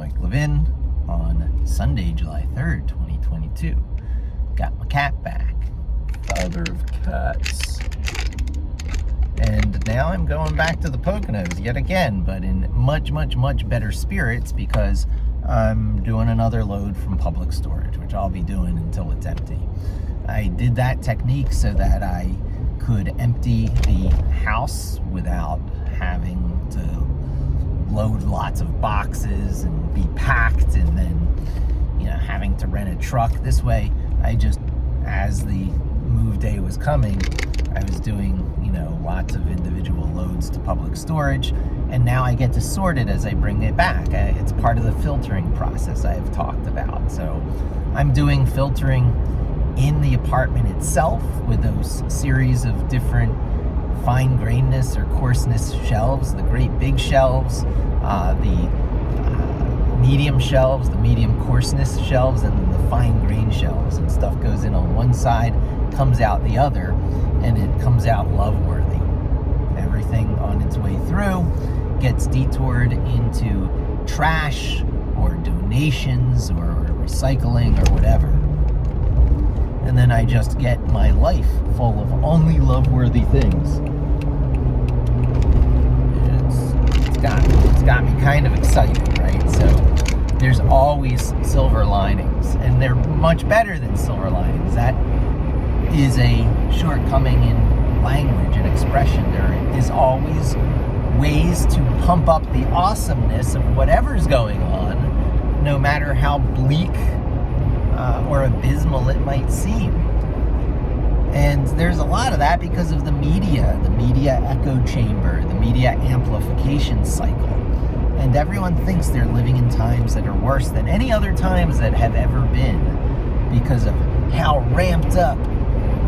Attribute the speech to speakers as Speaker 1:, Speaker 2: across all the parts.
Speaker 1: Mike Levin on Sunday, July 3rd, 2022. Got my cat back. Father of cats. And now I'm going back to the Poconos yet again, but in much, much, much better spirits because I'm doing another load from public storage, which I'll be doing until it's empty. I did that technique so that I could empty the house without having to load lots of boxes and be packed and then, having to rent a truck. This way, I just, as the move day was coming, I was doing, lots of individual loads to public storage, and now I get to sort it as I bring it back. It's part of the filtering process I've talked about. So I'm doing filtering in the apartment itself with those series of different fine grainness or coarseness shelves, the great big shelves, the medium shelves, the medium coarseness shelves, and then the fine grain shelves. And stuff goes in on one side, comes out the other, and it comes out love-worthy. Everything on its way through gets detoured into trash or donations or recycling or whatever. And then I just get my life full of only love-worthy things. It's got me kind of excited, right? So there's always silver linings, and they're much better than silver linings. That is a shortcoming in language and expression. There is always ways to pump up the awesomeness of whatever's going on, no matter how bleak or abysmal it might seem. And there's a lot of that because of the media echo chamber, the media amplification cycle. And everyone thinks they're living in times that are worse than any other times that have ever been because of how ramped up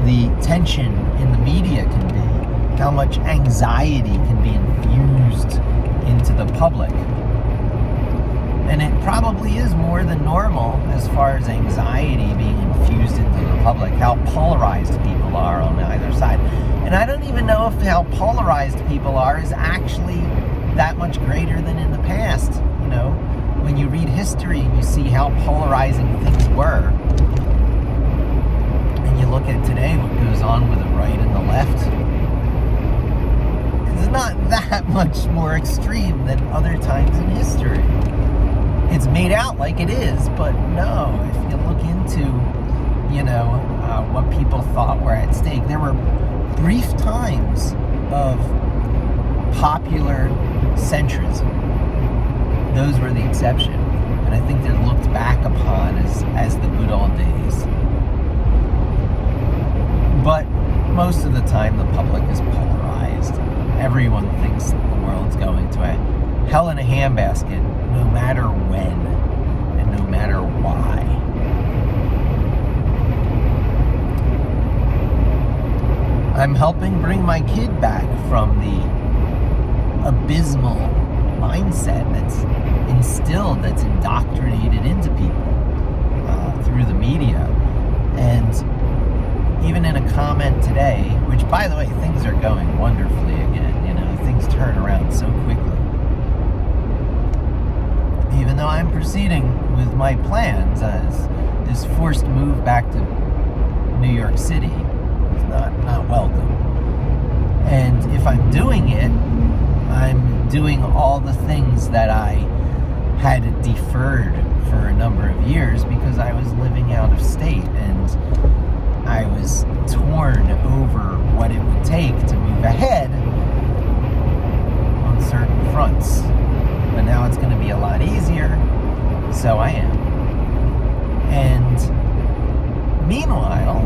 Speaker 1: the tension in the media can be, how much anxiety can be infused into the public. And it probably is more than normal as far as anxiety being infused into the public, how polarized people are on either side. And I don't even know if how polarized people are is actually that much greater than in the past. When you read history and you see how polarizing things were, and you look at today what goes on with the right and the left, it's not that much more extreme than other times in history. It's made out like it is, but no, if you look into, what people thought were at stake, there were brief times of popular centrism. Those were the exception. And I think they're looked back upon as the good old days. But most of the time, the public is polarized. Everyone thinks the world's going to a hell in a handbasket, no matter when and no matter why. I'm helping bring my kid back from the abysmal mindset that's instilled, that's indoctrinated into people through the media. And even in a comment today, which, by the way, things are going wonderfully again. Things turn around so quickly. Even though I'm proceeding with my plans as this forced move back to New York City is not welcome. And if I'm doing it, I'm doing all the things that I had deferred for a number of years because I was living out of state and I was torn over what it would take to move ahead on certain fronts. But now it's going to be a lot easier, so I am. And meanwhile,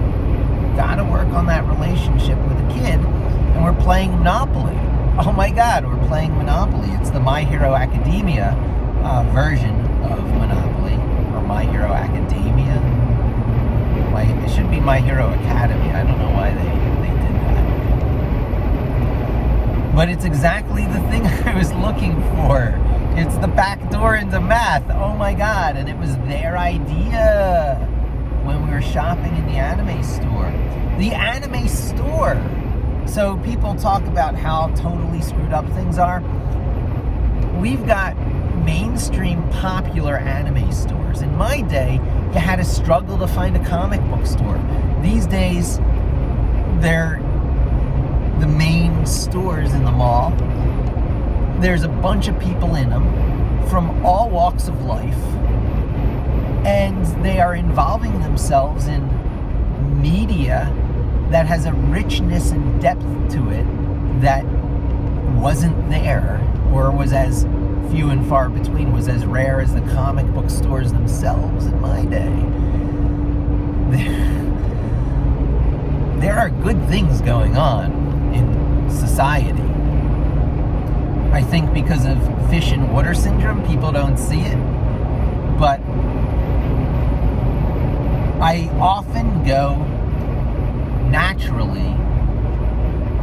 Speaker 1: gotta work on that relationship with the kid, and we're playing Monopoly. Oh my God, we're playing Monopoly. It's the My Hero Academia version of Monopoly, or My Hero Academia. It should be My Hero Academy. I don't know why they did that. But it's exactly the thing I was looking for. It's the back door into math. Oh my God. And it was their idea when we were shopping in the anime store. The anime store. So people talk about how totally screwed up things are. We've got mainstream popular anime stores. In my day, you had to struggle to find a comic book store. These days, they're the main stores in the mall. There's a bunch of people in them from all walks of life, and they are involving themselves in media that has a richness and depth to it that wasn't there, or was as few and far between, was as rare as the comic book stores themselves in my day. There are good things going on in society. I think because of fish and water syndrome, people don't see it. But I often go naturally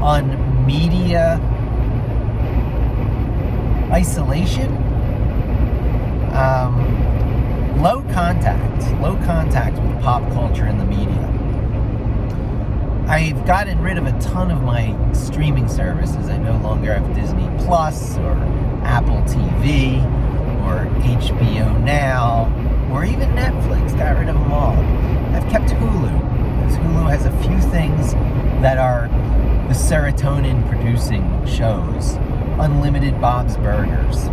Speaker 1: on media isolation, low contact with pop culture and the media. I've gotten rid of a ton of my streaming services. I no longer have Disney Plus or Apple TV or HBO Now or even Netflix. Got rid of them all. I've kept Hulu, because Hulu has a few things that are the serotonin producing shows. Unlimited Bob's Burgers.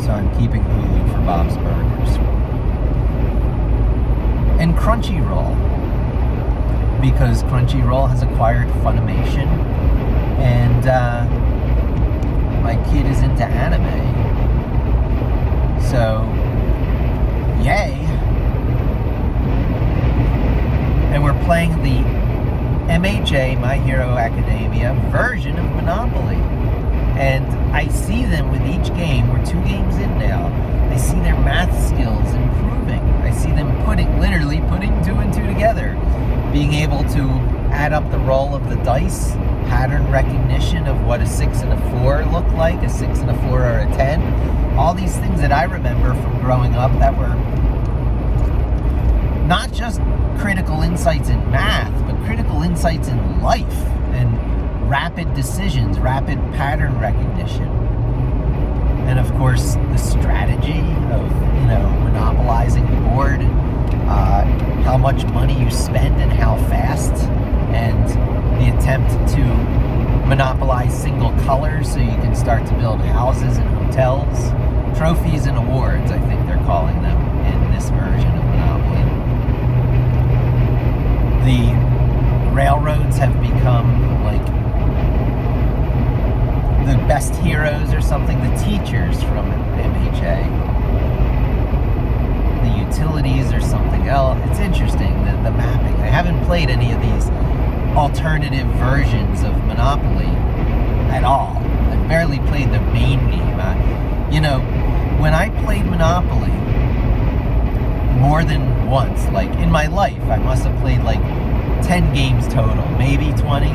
Speaker 1: So I'm keeping Hulu for Bob's Burgers. And Crunchyroll, because Crunchyroll has acquired Funimation, and my kid is into anime. So, yay. And we're playing the MHA, My Hero Academia, version of Monopoly. And I see them with each game. We're 2 games in now. I see their math skills improving. I see them literally putting 2 and 2 together. Being able to add up the roll of the dice, pattern recognition of what a 6 and a 4 look like, a 6 and a 4 or a 10. All these things that I remember from growing up that were not just critical insights in math, but critical insights in life and rapid decisions, rapid pattern recognition. And of course, the strategy of, monopolizing the board, how much money you spend and how fast, and the attempt to monopolize single colors so you can start to build houses and hotels. Trophies and awards, I think they're calling them in this version of Monopoly. The railroads have become like the best heroes or something, the teachers from MHA. The utilities or something else. It's interesting, the mapping. I haven't played any of these alternative versions of Monopoly at all. I've barely played the main game. When I played Monopoly more than once, like in my life, I must have played like 10 games total, maybe 20.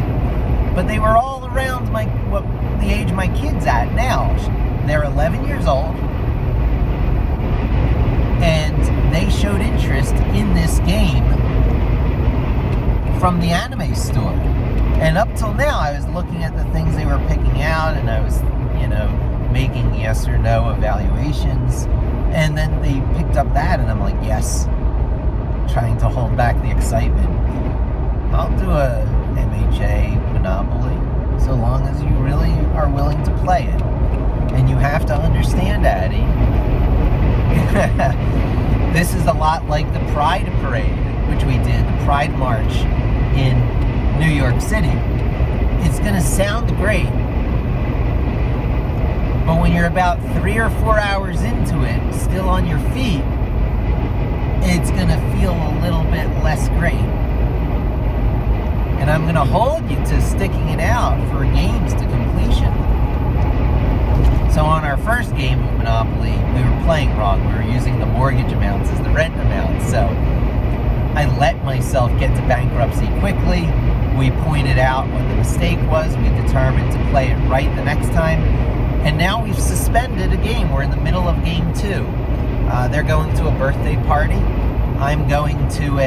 Speaker 1: But they were all around the age my kid's at now. They're 11 years old, and they showed interest in this game from the anime store. And up till now, I was looking at the things they were picking out, and I was, making yes or no evaluations. And then they picked up that, and I'm like, yes, trying to hold back the excitement. I'll do a MHA Monopoly, so long as you really are willing to play it. And you have to understand, Addie, this is a lot like the Pride Parade, which we did, the Pride March in New York City. It's going to sound great, but when you're about 3 or 4 hours into it, still on your feet, it's going to feel a little bit less great. And I'm going to hold you to sticking it out for games to completion. So on our first game of Monopoly, we were playing wrong. We were using the mortgage amounts as the rent amounts. So I let myself get to bankruptcy quickly. We pointed out what the mistake was. We determined to play it right the next time. And now we've suspended a game. We're in the middle of game 2. They're going to a birthday party. I'm going to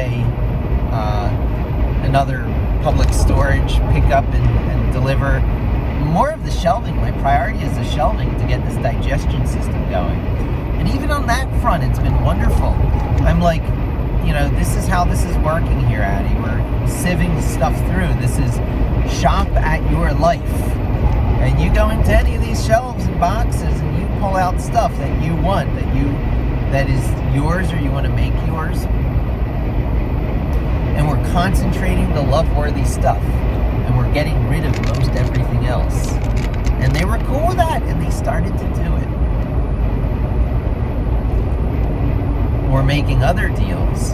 Speaker 1: another public storage pick up and deliver more of the shelving. My priority is the shelving to get this digestion system going. And even on that front, it's been wonderful. I'm like, this is how this is working here, Addie. We're sieving stuff through. This is shop at your life. And you go into any of these shelves and boxes and you pull out stuff that you want, that is yours or you want to make yours. And we're concentrating the love-worthy stuff. And we're getting rid of most everything else. And they were cool with that, and they started to do it. We're making other deals,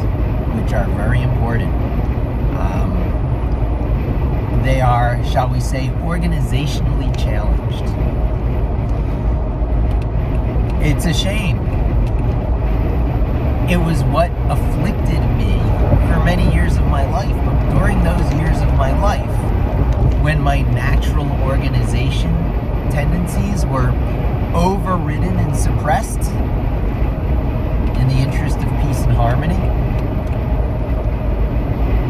Speaker 1: which are very important. They are, shall we say, organizationally challenged. It's a shame. It was what afflicted me for many years of my life. But during those years of my life, when my natural organization tendencies were overridden and suppressed in the interest of peace and harmony,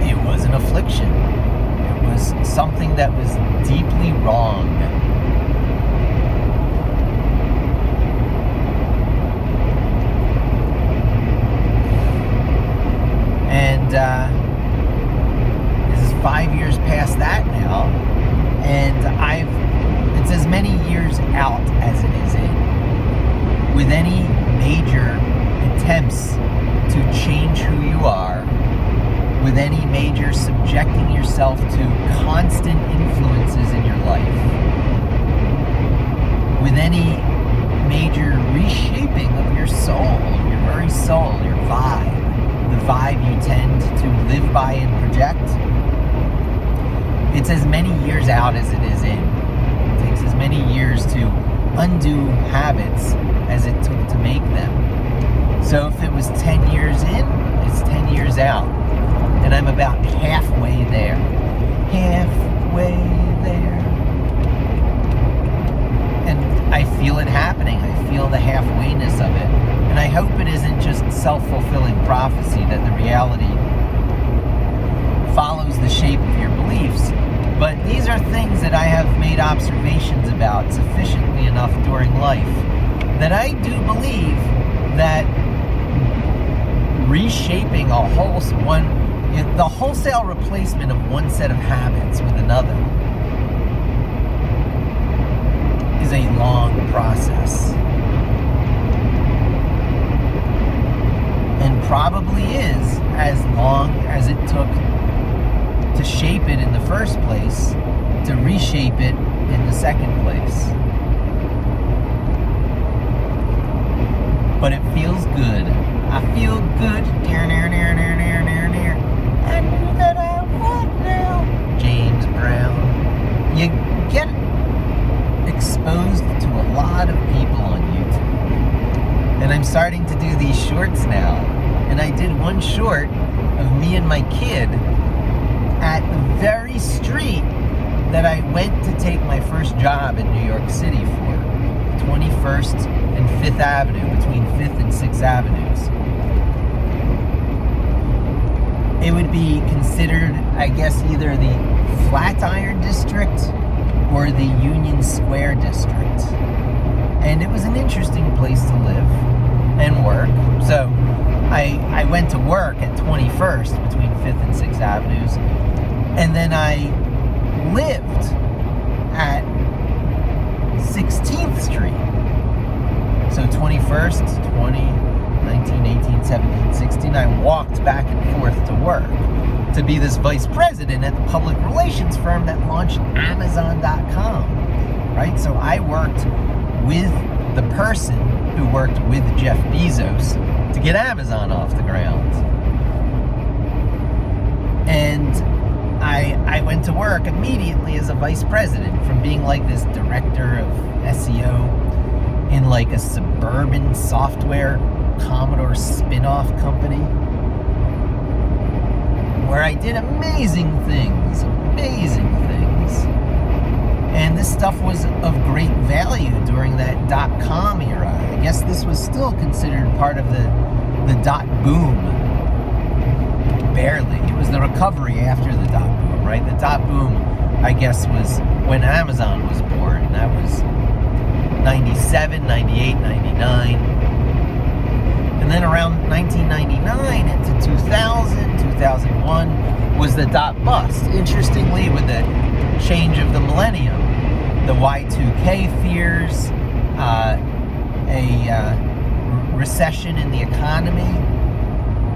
Speaker 1: it was an affliction. It was something that was deeply wrong. And this is 5 years past that now, and it's as many years out as it is in. With any major attempts to change who you are, with any major subjecting yourself to constant influences in your life, with any major reshaping of your soul, your very soul, your vibe, the vibe you tend to live by and project, it's as many years out as it is in. It takes as many years to undo habits as it took to make them. So if it was 10 years in, it's 10 years out. And I'm about halfway there. Halfway there. And I feel it happening. I feel the halfwayness of it. And I hope it isn't just self-fulfilling prophecy, that the reality follows the shape of your beliefs. But these are things that I have made observations about sufficiently enough during life that I do believe that reshaping the wholesale replacement of one set of habits with another is a long process. And probably is as long as it took to shape it in the first place, to reshape it in the second place. But it feels good. I feel good. Near. I knew that I would now. James Brown. You get exposed to a lot of people on YouTube. And I'm starting to do these shorts now. And I did one short of me and my kid at the very street that I went to take my first job in New York City for. 21st and 5th Avenue, between 5th and 6th Avenues. It would be considered, I guess, either the Flatiron District or the Union Square District. And it was an interesting place to live and work. So I went to work at 21st, between 5th and 6th Avenues. And then I lived at 16th Street. So 21st, 20, 19, 18, 17, 16, I walked back and forth to work to be this vice president at the public relations firm that launched Amazon.com, right? So I worked with the person who worked with Jeff Bezos to get Amazon off the ground. And I went to work immediately as a vice president, from being like this director of SEO in like a suburban software Commodore spin-off company, where I did amazing things. And this stuff was of great value during that .com era. I guess this was still considered part of the dot boom. Barely. It was the recovery after the dot boom, right? The dot boom, I guess, was when Amazon was born. That was 97, 98, 99. And then around 1999 into 2000, 2001 was the dot bust. Interestingly, with the change of the millennium, the Y2K fears, recession in the economy,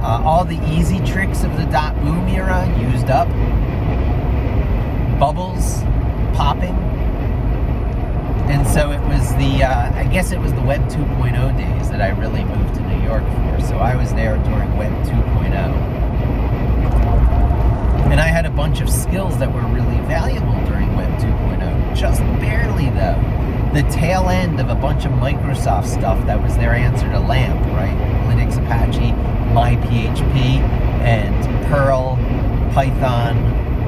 Speaker 1: all the easy tricks of the dot boom era used up, bubbles popping. And so it was I guess it was the Web 2.0 days that I really moved to New York for. So I was there during Web 2.0. And I had a bunch of skills that were really valuable during Web 2.0. Just barely, though. The tail end of a bunch of Microsoft stuff that was their answer to LAMP, right? Linux, Apache, MyPHP, and Perl, Python,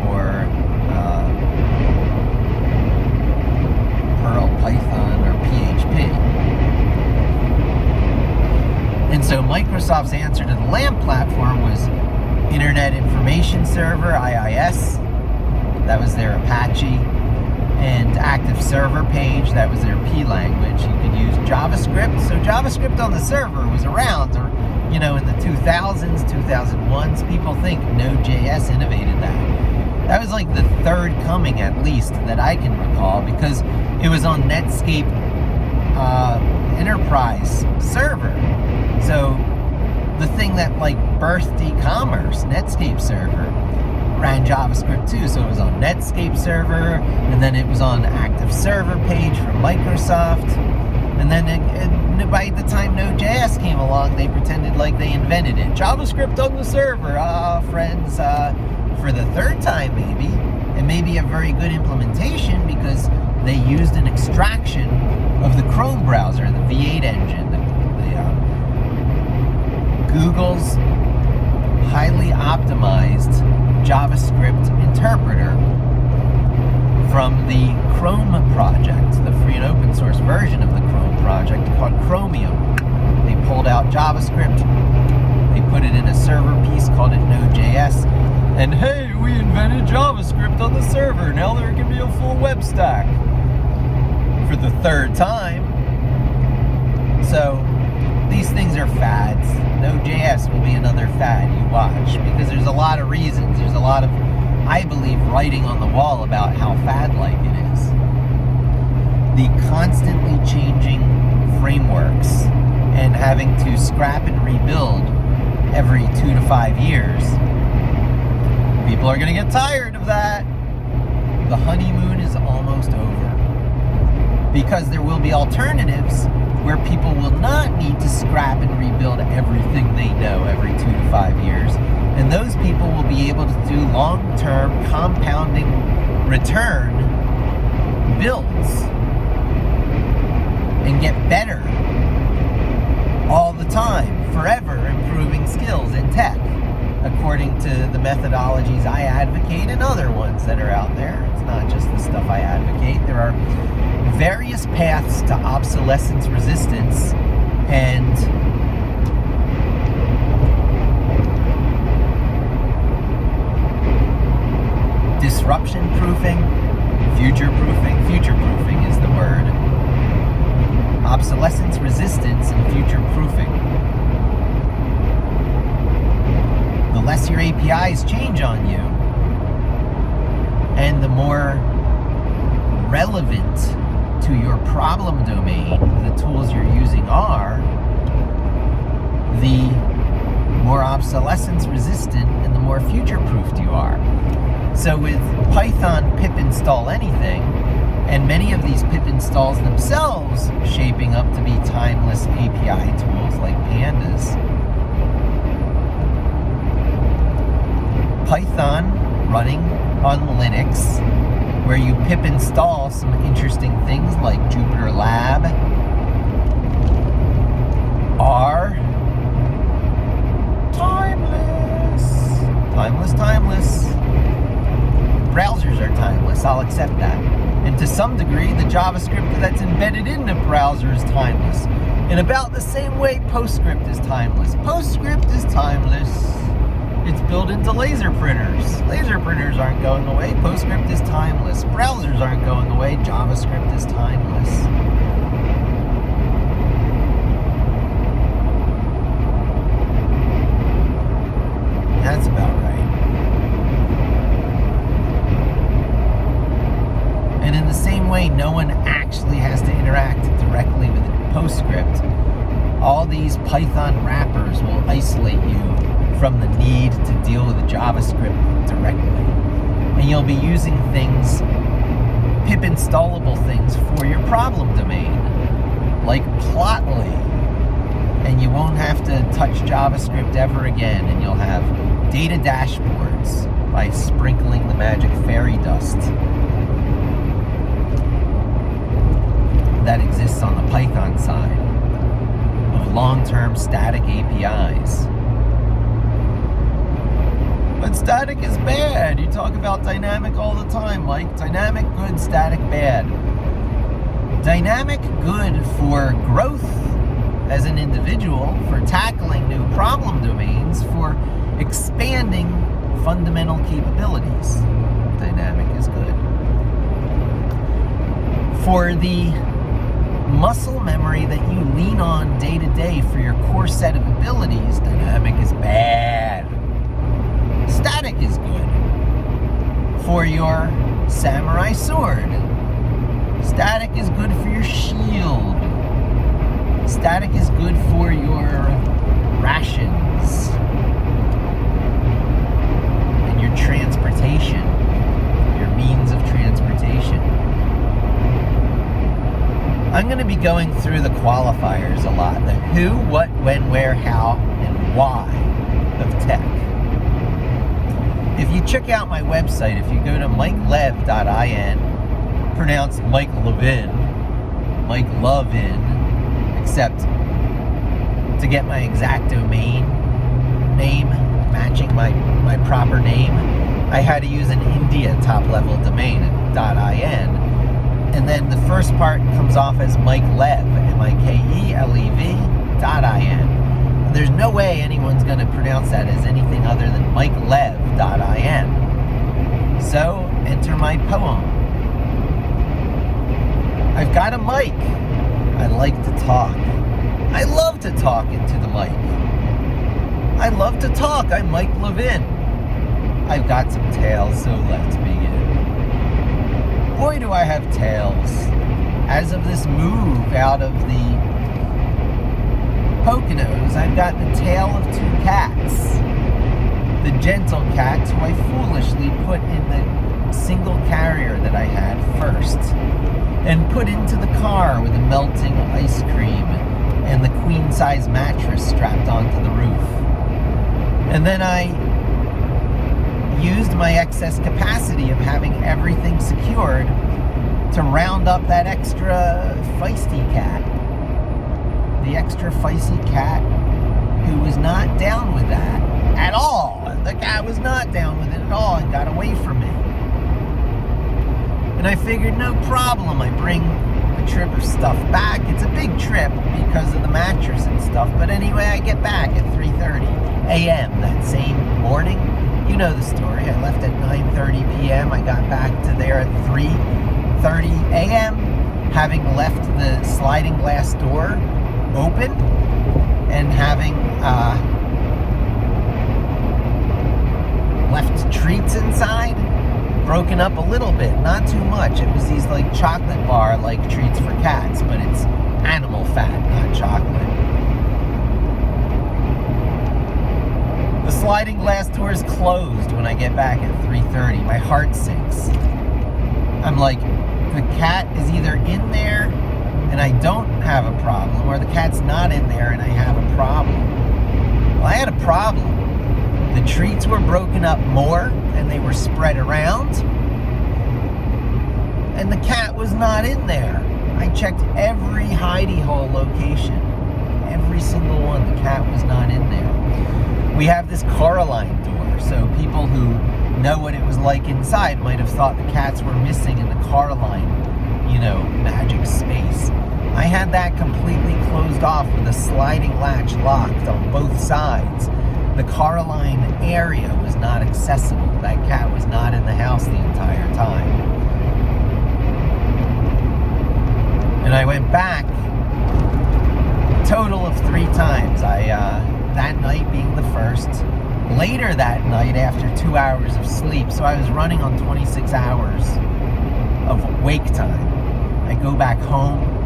Speaker 1: or Python or PHP. And so Microsoft's answer to the LAMP platform was Internet Information Server, IIS, that was their Apache, and Active Server Page, that was their P language. You could use JavaScript. So JavaScript on the server was around, or, in the 2000s, 2001s. People think Node.js innovated that. That was like the third coming, at least, that I can recall, because it was on Netscape Enterprise server. So the thing that birthed e-commerce, Netscape server, ran JavaScript too. So it was on Netscape server, and then it was on Active Server Page from Microsoft. And then by the time Node.js came along, they pretended like they invented it. JavaScript on the server, friends. For the third time, maybe, and maybe a very good implementation, because they used an extraction of the Chrome browser, the V8 engine, Google's highly optimized JavaScript interpreter from the Chrome project, the free and open source version of the Chrome project called Chromium. They pulled out JavaScript, they put it in a server piece, called it Node.js, and hey, we invented JavaScript on the server. Now there can be a full web stack. For the third time. So these things are fads. Node.js will be another fad you watch, because there's a lot of reasons. There's a lot of, I believe, writing on the wall about how fad-like it is. The constantly changing frameworks and having to scrap and rebuild every 2 to 5 years. People are going to get tired of that. The honeymoon is almost over, because there will be alternatives where people will not need to scrap and rebuild everything they know every 2 to 5 years. And those people will be able to do long-term compounding return builds and get better all the time, forever improving skills in tech, according to the methodologies I advocate and other ones that are out there. It's not just the stuff I advocate. There are various paths to obsolescence resistance and disruption proofing, future proofing. Future proofing is the word. Obsolescence resistance and future proofing. The less your APIs change on you, and the more relevant to your problem domain the tools you're using are, the more obsolescence resistant and the more future-proofed you are. So with Python pip install anything, and many of these pip installs themselves shaping up to be timeless API tools like pandas, Python running on Linux, where you pip install some interesting things like Jupyter Lab, are timeless. Timeless. Browsers are timeless, I'll accept that. And to some degree, the JavaScript that's embedded in the browser is timeless. In about the same way PostScript is timeless. PostScript is timeless. It's built into laser printers. Laser printers aren't going away. PostScript is timeless. Browsers aren't going away. JavaScript is timeless. That's about right. And in the same way, no one actually has to interact directly with PostScript. All these Python wrappers will isolate you from the need to deal with JavaScript directly. And you'll be using things, pip installable things for your problem domain, like Plotly. And you won't have to touch JavaScript ever again, and you'll have data dashboards by sprinkling the magic fairy dust that exists on the Python side of long-term static APIs. But static is bad. You talk about dynamic all the time, Mike. Dynamic good, static bad. Dynamic good for growth as an individual, for tackling new problem domains, for expanding fundamental capabilities. Dynamic is good. For the muscle memory that you lean on day to day for your core set of abilities, dynamic is bad. Static is good. For your samurai sword, static is good for your shield. Static is good for your rations and your transportation, your means of transportation. I'm going to be going through the qualifiers a lot. The who, what, when, where, how, and why of tech. If you check out my website, if you go to mikelev.in, pronounced Mike Levin, Mike Lovin, except to get my exact domain name matching my proper name, I had to use an India top-level domain .in. And then the first part comes off as Mike Lev, MikeLev.in. There's no way anyone's going to pronounce that as anything other than MikeLev.in. So, enter my poem. I've got a mic. I like to talk. I love to talk into the mic. I love to talk. I'm Mike Levin. I've got some tails, so let's begin. Boy, do I have tails. As of this move out of the Poconos, I've got the tail of two cats. The gentle cats, who I foolishly put in the single carrier that I had first, and put into the car with the melting ice cream and the queen-size mattress strapped onto the roof. And then I used my excess capacity of having everything secured to round up that extra feisty cat. The extra feisty cat who was not down with that at all. The cat was not down with it at all and got away from me. And I figured, no problem, I bring a trip of stuff back. It's a big trip because of the mattress and stuff, but anyway, I get back at 3:30 a.m. that same morning. You know the story. I left at 9:30 p.m. I got back to there at 3:30 a.m. having left the sliding glass door open and having left treats inside, broken up a little bit, not too much. It was these like chocolate bar like treats for cats, but it's animal fat, not chocolate. The sliding glass door is closed when I get back at 3:30. My heart sinks. I'm like, the cat is either in there and I don't have a problem, or the cat's not in there and I have a problem. Well, I had a problem. The treats were broken up more and they were spread around, and the cat was not in there. I checked every hidey hole location. Every single one, the cat was not in there. We have this Coraline door, so people who know what it was like inside might have thought the cats were missing in the Coraline, magic space. I had that completely closed off with a sliding latch locked on both sides. the Caroline area was not accessible. That cat was not in the house the entire time. And I went back a total of 3 times. That night being the first. Later that night, after 2 hours of sleep, so I was running on 26 hours of wake time. I go back home.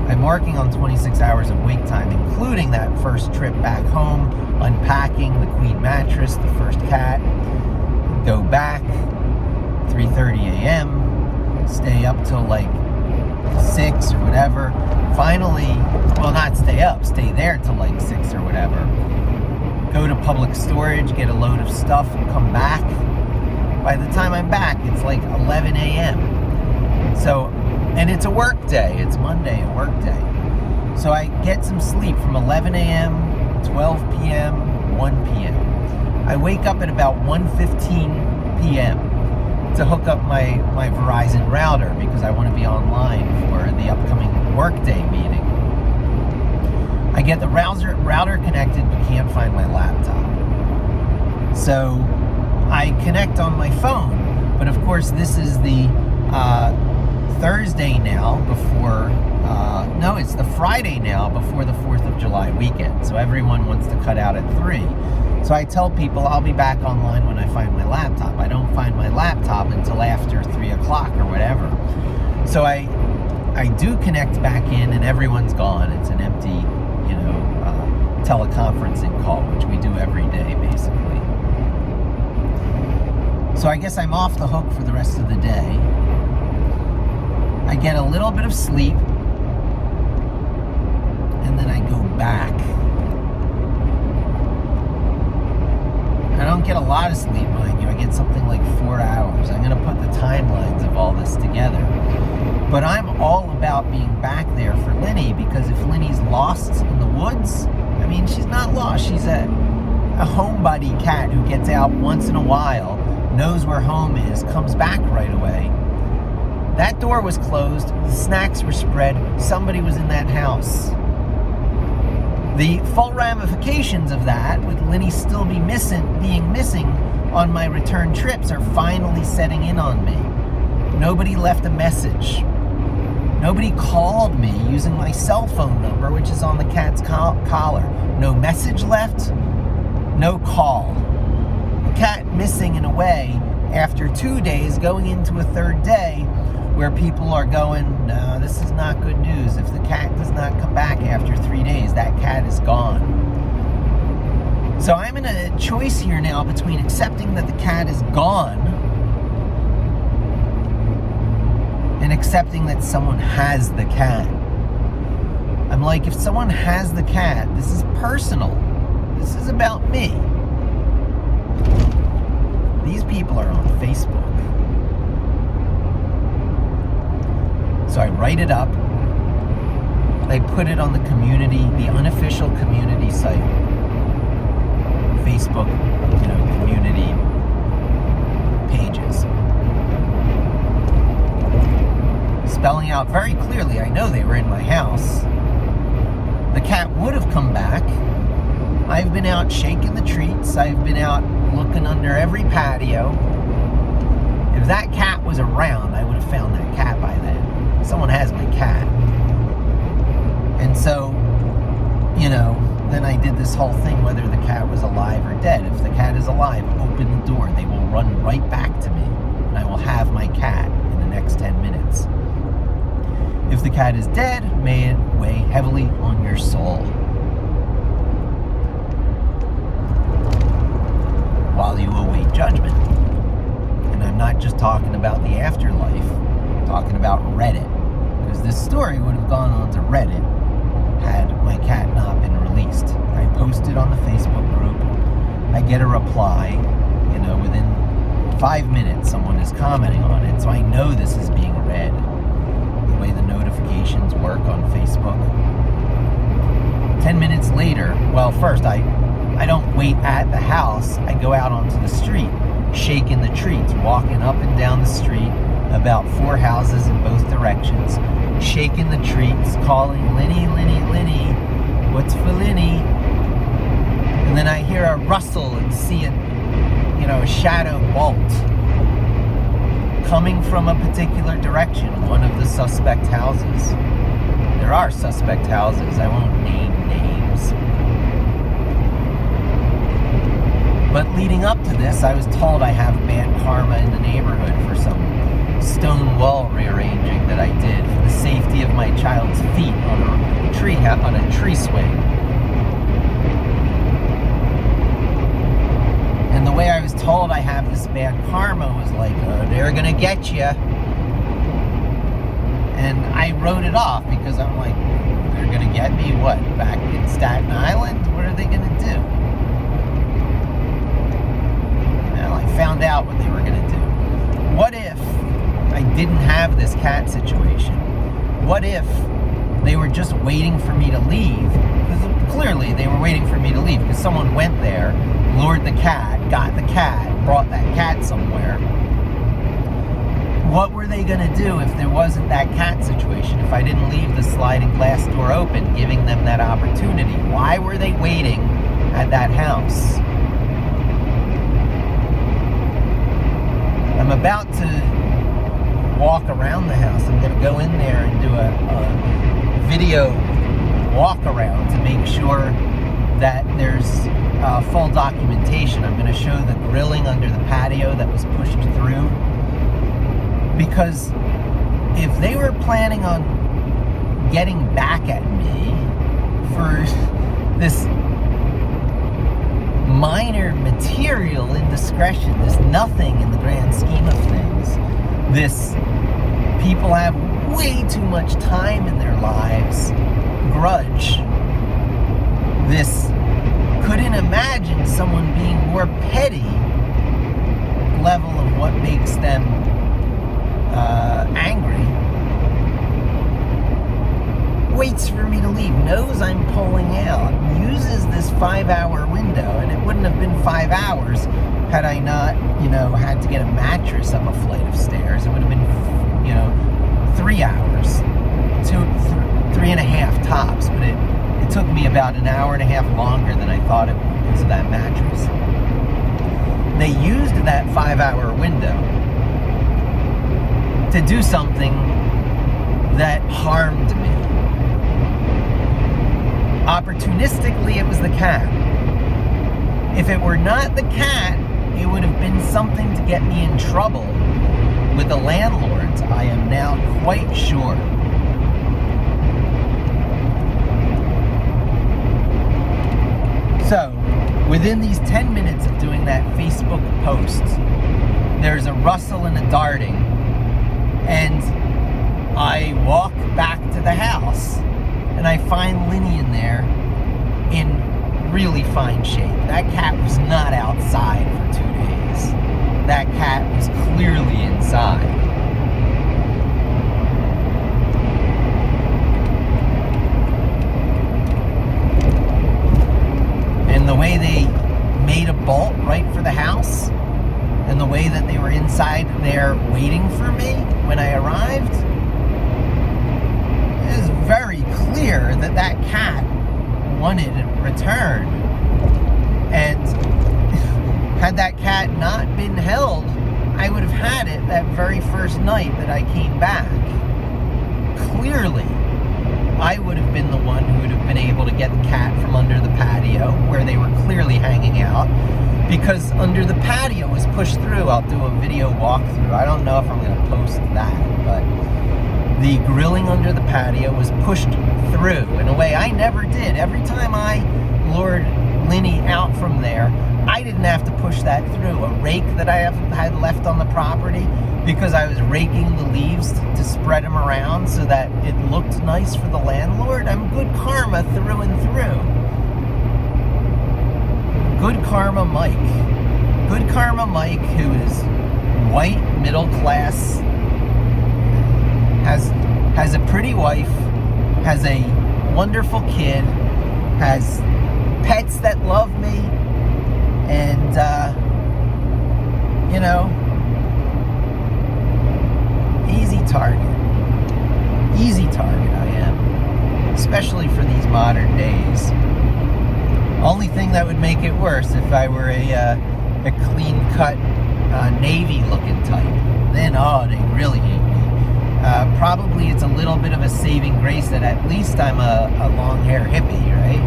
Speaker 1: I'm working on 26 hours of wake time, including that first trip back home, unpacking the queen mattress, the first cat, go back, 3:30 a.m., stay up till like 6 or whatever. Finally, well, not stay up, stay there till like 6 or whatever. Go to public storage, get a load of stuff, and come back. By the time I'm back, it's like 11 a.m. So, and it's a work day. It's Monday, a work day. So I get some sleep from 11 a.m., 12 p.m., 1 p.m. I wake up at about 1:15 p.m. to hook up my Verizon router because I want to be online for the upcoming workday meeting. I get the router connected but can't find my laptop. So I connect on my phone, but of course this is the Thursday now before, no, it's the Friday now before the 4th of July weekend. So everyone wants to cut out at 3. So I tell people I'll be back online when I find my laptop. I don't find my laptop until after 3 o'clock or whatever. So I do connect back in and everyone's gone. It's an empty, teleconferencing call, which we do every day basically. So I guess I'm off the hook for the rest of the day. I get a little bit of sleep and then I go back. I don't get a lot of sleep, mind you. I get something like 4 hours. I'm going to put the timelines of all this together. But I'm all about being back there for Linny, because if Linny's lost in the woods, I mean, she's not lost. She's a homebody cat who gets out once in a while, knows where home is, comes back right away. That door was closed. The snacks were spread. Somebody was in that house. The full ramifications of that, with Linny still being missing on my return trips, are finally setting in on me. Nobody left a message. Nobody called me using my cell phone number, which is on the cat's collar. No message left, no call. The cat missing in a way after 2 days, going into a third day, where people are going, no, this is not good news. If the cat does not come back after 3 days, that cat is gone. So I'm in a choice here now between accepting that the cat is gone and accepting that someone has the cat. I'm like, if someone has the cat, this is personal. This is about me. These people are on Facebook. So I write it up. I put it on the community, the unofficial community site. Facebook, community pages. Spelling out very clearly, I know they were in my house. The cat would have come back. I've been out shaking the treats. I've been out looking under every patio. If that cat was around, I would have found that cat by then. Someone has my cat. And so, then I did this whole thing, whether the cat was alive or dead. If the cat is alive, open the door. They will run right back to me, and I will have my cat in the next 10 minutes. If the cat is dead, may it weigh heavily on your soul. While you await judgment. And I'm not just talking about the afterlife, I'm talking about Reddit. Because this story would have gone on to Reddit had my cat not been released. I posted on the Facebook group. I get a reply. Within 5 minutes, someone is commenting on it. So I know this is being read. The way the notifications work on Facebook. 10 minutes later, well, first I don't wait at the house. I go out onto the street, shaking the treats, walking up and down the street, about 4 houses in both directions, shaking the treats, calling Linny, Linny, Linny, What's for Lenny? And then I hear a rustle and see a shadow bolt coming from a particular direction, one of the suspect houses. There are suspect houses. I won't name names. But leading up to this, I was told I have bad karma in the neighborhood for some stone wall rearranging that I did for the safety of my child's feet on a tree swing. And the way I was told I have this bad karma was like, they're gonna get you. And I wrote it off because I'm like, they're gonna get me what? Back in Staten Island? What are they gonna do? Well, I found out what they were gonna do. What if I didn't have this cat situation? What if they were just waiting for me to leave? Because clearly they were waiting for me to leave because someone went there, lured the cat, got the cat, brought that cat somewhere. What were they going to do if there wasn't that cat situation? If I didn't leave the sliding glass door open, giving them that opportunity? Why were they waiting at that house? I'm about to walk around the house. I'm going to go in there and do a video walk around to make sure that there's full documentation. I'm going to show the grilling under the patio that was pushed through. Because if they were planning on getting back at me for this minor material indiscretion, this nothing in the grand scheme of things, this people have way too much time in their lives grudge, this couldn't imagine someone being more petty level of what makes them angry, waits for me to leave, knows I'm pulling out, uses this 5-hour window, and it wouldn't have been 5 hours had I not, had to get a mattress up a flight of stairs. It would have been, 3 hours, 3.5 tops, but it took me about an hour and a half longer than I thought it would because of that mattress. They used that 5-hour window to do something that harmed me. Opportunistically, it was the cat. If it were not the cat, it would have been something to get me in trouble with the landlords, I am now quite sure. So, within these 10 minutes of doing that Facebook post, there's a rustle and a darting, and I walk back to the house, and I find Lenny in there in really fine shape. That cat was not outside for 2 days. That cat was clearly inside. And the way they made a bolt right for the house, and the way that they were inside there waiting for me when I arrived, it is very clear that that cat wanted a return. And had that cat not been held, I would have had it that very first night that I came back. Clearly, I would have been the one who would have been able to get the cat from under the patio where they were clearly hanging out, because under the patio was pushed through. I'll do a video walkthrough. I don't know if I'm going to post that, but the grilling under the patio was pushed through in a way I never did. Every time I lured Lenny out from there, I didn't have to push that through. A rake that I had left on the property, because I was raking the leaves to spread them around so that it looked nice for the landlord. I'm good karma through and through. Good Karma Mike. Good Karma Mike, who is white, middle class, has a pretty wife, has a wonderful kid, has pets that love me, and, easy target. Easy target I am. especially for these modern days. Only thing that would make it worse if I were a clean-cut, Navy-looking type. Then, they really hate me. Probably it's a little bit of a saving grace that at least I'm a long-hair hippie, right?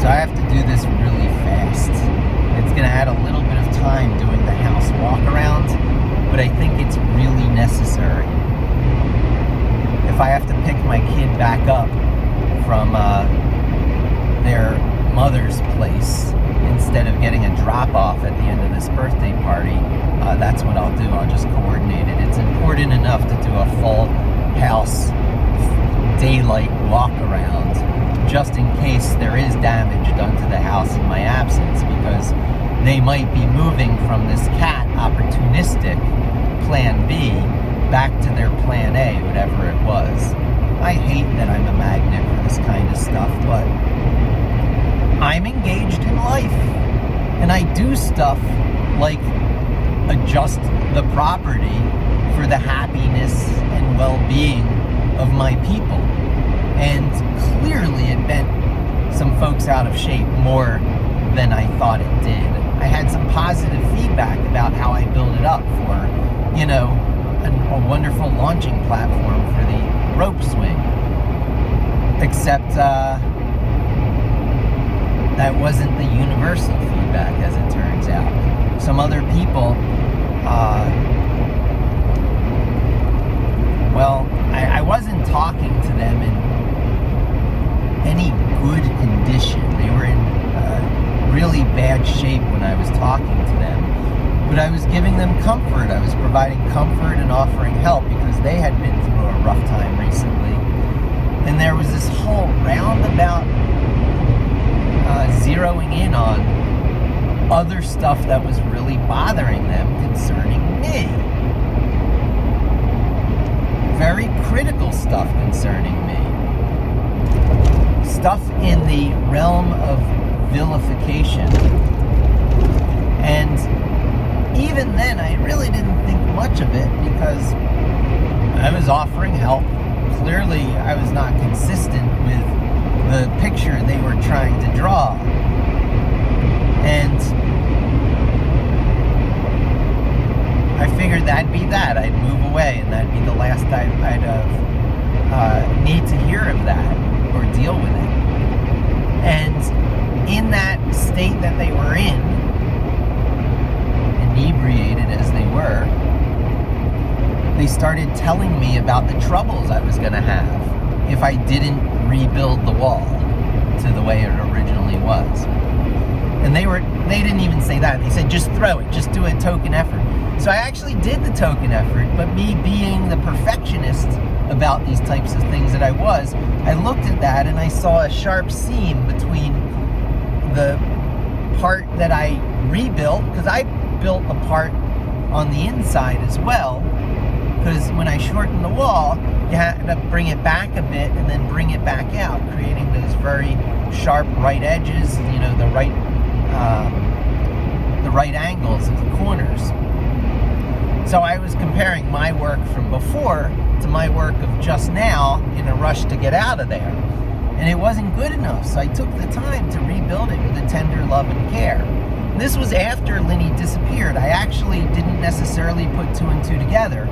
Speaker 1: So I have to do this really fast. It's going to add a little bit of time doing the house walk around, but I think it's really necessary. If I have to pick my kid back up from their mother's place instead of getting a drop-off at the end of this birthday party, that's what I'll do. I'll just coordinate it. It's important enough to do a full house daylight walk around, just in case there is damage done to the house in my absence, because they might be moving from this cat opportunistic plan B back to their plan A, whatever it was. I hate that I'm a magnet for this kind of stuff, but I'm engaged in life, and I do stuff like adjust the property for the happiness and well-being of my people. And clearly it bent some folks out of shape more than I thought it did. I had some positive feedback about how I built it up for, a wonderful launching platform for the rope swing. Except that wasn't the universal feedback, as it turns out. Some other people, I wasn't talking to them in any good condition. They were in really bad shape when I was talking to them. But I was giving them comfort. I was providing comfort and offering help because they had been through a rough time recently. And there was this whole roundabout zeroing in on other stuff that was really bothering them concerning me. Very critical stuff concerning me. Stuff in the realm of vilification. And even then, I really didn't think much of it because I was offering help. Clearly, I was not consistent with the picture they were trying to draw. And I figured that'd be that. I'd move away, and that'd be the last I'd need to hear of that or deal with it. And in that state that they were in, inebriated as they were, they started telling me about the troubles I was going to have if I didn't rebuild the wall to the way it originally was. And they didn't even say that. They said, just throw it, just do a token effort. So I actually did the token effort, but me being the perfectionist about these types of things that I was, I looked at that and I saw a sharp seam between the part that I rebuilt, because I built the part on the inside as well, because when I shortened the wall, you had to bring it back a bit and then bring it back out, creating those very sharp right edges, the right angles of the corners. So I was comparing my work from before to my work of just now in a rush to get out of there. And it wasn't good enough, so I took the time to rebuild it with a tender love and care. This was after Linny disappeared. I actually didn't necessarily put two and two together,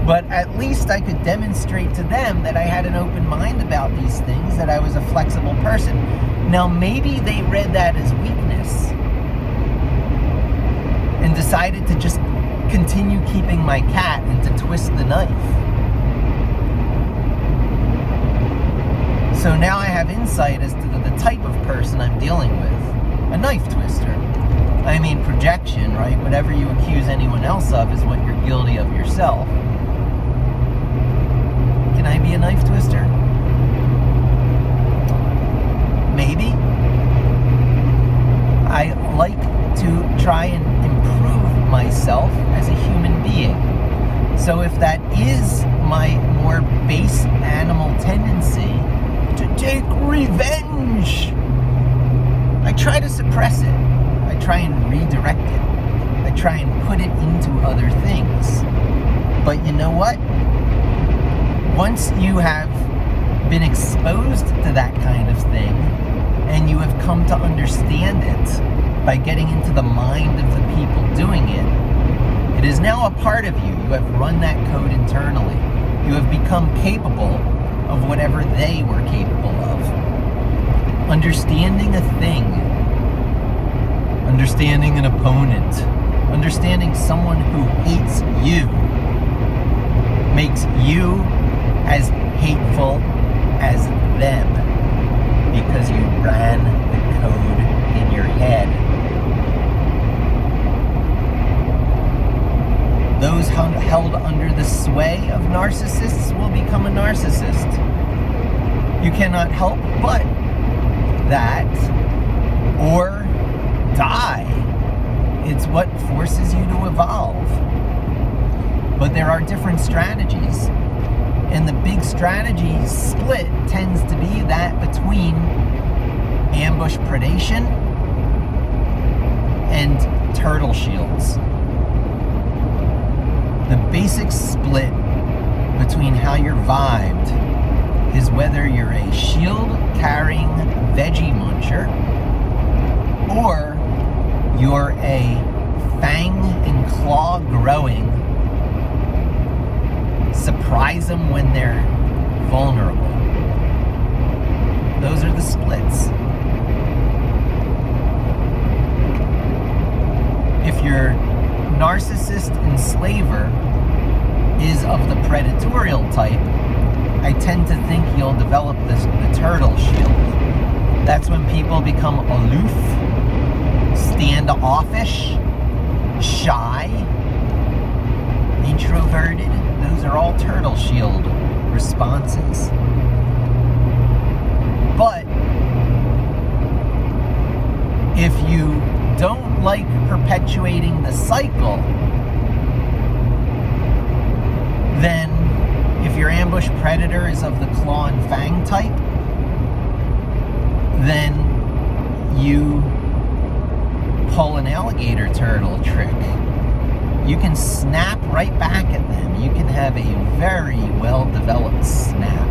Speaker 1: but at least I could demonstrate to them that I had an open mind about these things, that I was a flexible person. Now, maybe they read that as weakness and decided to just continue keeping my cat and to twist the knife. So now I have insight as to the type of person I'm dealing with. A knife twister. I mean, projection, right? Whatever you accuse anyone else of is what you're guilty of yourself. Can I be a knife twister? Maybe. I like try and improve myself as a human being. So if that is my more base animal tendency to take revenge, I try to suppress it. I try and redirect it. I try and put it into other things. But you know what? Once you have been exposed to that kind of thing, and you have come to understand it by getting into the mind of the people doing it, it is now a part of you. You have run that code internally. You have become capable of whatever they were capable of. Understanding a thing, understanding an opponent, understanding someone who hates you makes you as hateful as them, because you ran the code in your head. Those held under the sway of narcissists will become a narcissist. You cannot help but that or die. It's what forces you to evolve. But there are different strategies. And the big strategy split tends to be that between ambush predation and turtle shields. The basic split between how you're vibed is whether you're a shield-carrying veggie muncher or you're a fang and claw-growing surprise them when they're vulnerable. Those are the splits. If your narcissist enslaver is of the predatorial type, I tend to think you'll develop the turtle shield. That's when people become aloof, standoffish, shy, introverted. Those are all turtle shield responses. But if you don't like perpetuating the cycle, then if your ambush predator is of the claw and fang type, then you pull an alligator turtle trick. You can snap right back at them. You can have a very well-developed snap.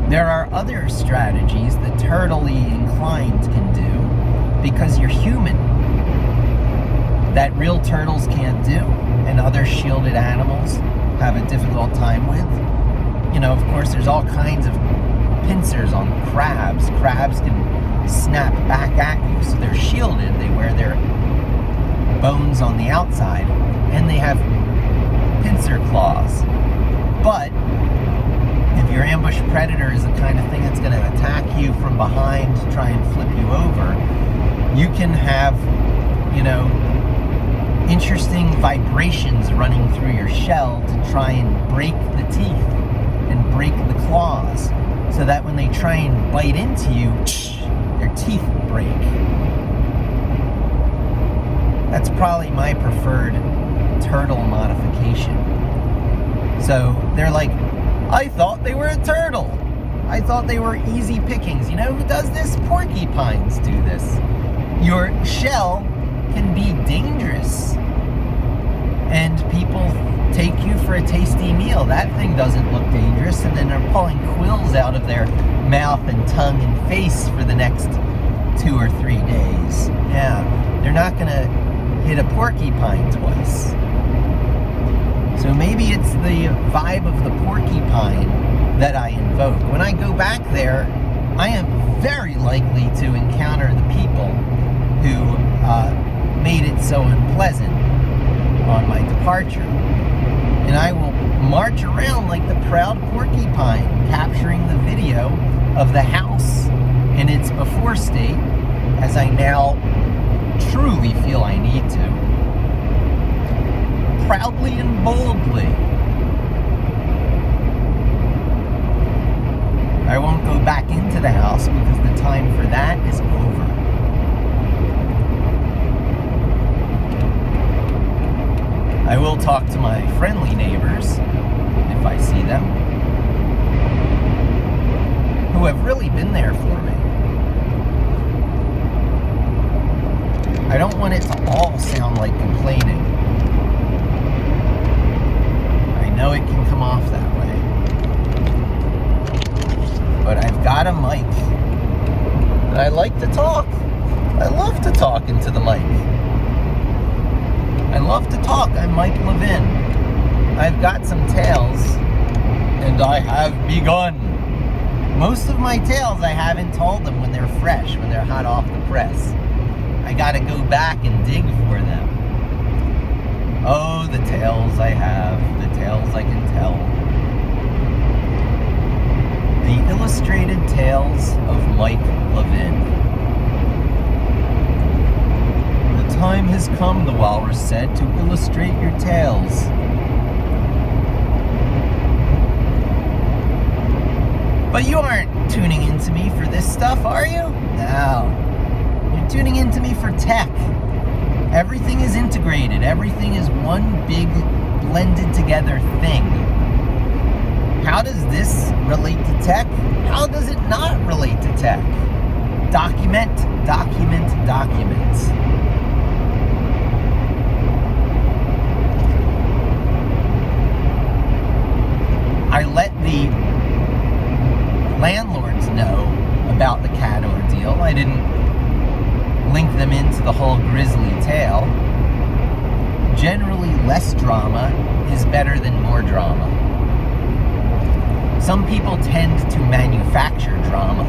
Speaker 1: There are other strategies that turtly inclined can do because you're human, that real turtles can't do, and other shielded animals have a difficult time with. You know, of course, there's all kinds of pincers on crabs. Crabs can snap back at you, so they're shielded. They wear their bones on the outside, and they have pincer claws. But if your ambush predator is the kind of thing that's going to attack you from behind to try and flip you over, you can have, you know, interesting vibrations running through your shell to try and break the teeth and break the claws, so that when they try and bite into you, their teeth break. That's probably my preferred turtle modification. So they're like, I thought they were a turtle. I thought they were easy pickings. You know who does this? Porcupines do this. Your shell can be dangerous, and people take you for a tasty meal. That thing doesn't look dangerous, and then they're pulling quills out of their mouth and tongue and face for the next 2 or 3 days. Yeah, they're not gonna hit a porcupine twice. So maybe it's the vibe of the porcupine that I invoke. When I go back there, I am very likely to encounter the people who made it so unpleasant on my departure. And I will march around like the proud porcupine, capturing the video of the house in its before state as I now truly feel I need to. Proudly and boldly. I won't go back into the house because the time for that is over. I will talk to my friendly neighbors, if I see them, who have really been there for me. I don't want it to all sound like complaining. I know it can come off that way. But I've got a mic. And I like to talk. I love to talk into the mic. I love to talk. I'm Mike Levin. I've got some tales, and I have begun. Most of my tales I haven't told them when they're fresh, when they're hot off the press. I gotta go back and dig for them. Oh, the tales I have, the tales I can tell. The illustrated tales of Mike Levin. The time has come, the walrus said, to illustrate your tales. But you aren't tuning into me for this stuff, are you? No. You're tuning into me for tech. Everything is integrated. Everything is one big, blended together thing. How does this relate to tech? How does it not relate to tech? Document, document, document. I let the landlords know about the cat ordeal. I didn't link them into the whole grisly tale. Generally, less drama is better than more drama. Some people tend to manufacture drama.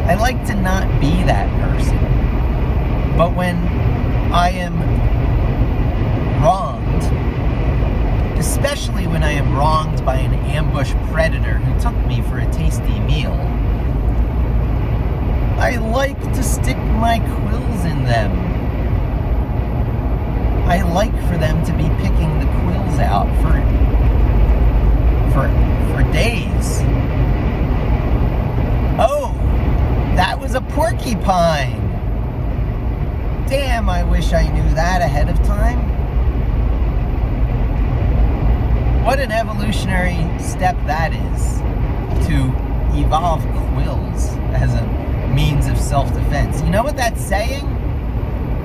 Speaker 1: I like to not be that person. But when I am wronged, especially when I am wronged by an ambush predator who took me for a tasty meal, I like to stick my quills in them. I like for them to be picking the quills out for days. Oh, that was a porcupine. Damn, I wish I knew that ahead of time. What an evolutionary step that is, to evolve quills as a means of self-defense. You know what that's saying?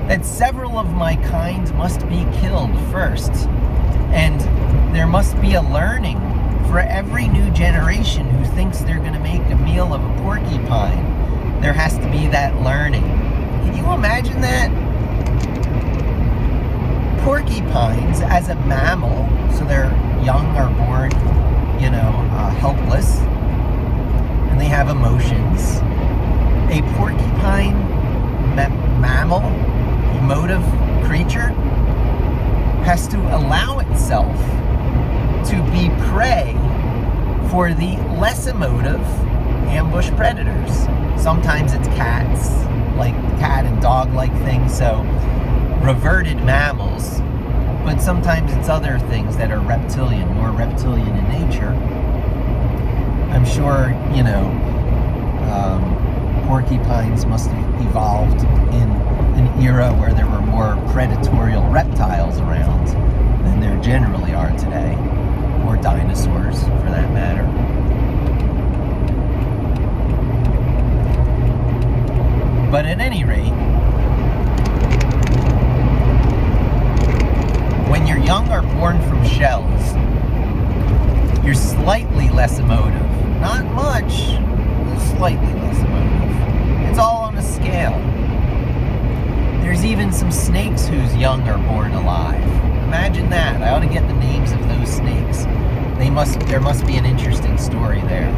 Speaker 1: That several of my kind must be killed first. And there must be a learning for every new generation who thinks they're going to make a meal of a porcupine. There has to be that learning. Can you imagine that? Porcupines as a mammal, so their young are born, helpless, and they have emotions. A porcupine mammal, emotive creature, has to allow itself to be prey for the less emotive ambush predators. Sometimes it's cats, like cat and dog-like things, so reverted mammals, but sometimes it's other things that are reptilian, more reptilian in nature. I'm sure, porcupines must have evolved in an era where there were more predatorial reptiles around than there generally are today, or dinosaurs for that matter. But at any rate, when your young are born from shells, you're slightly less emotive. Not much, slightly less emotive. It's all on a scale. There's even some snakes whose young are born alive. Imagine that. I ought to get the names of those snakes. There must be an interesting story there.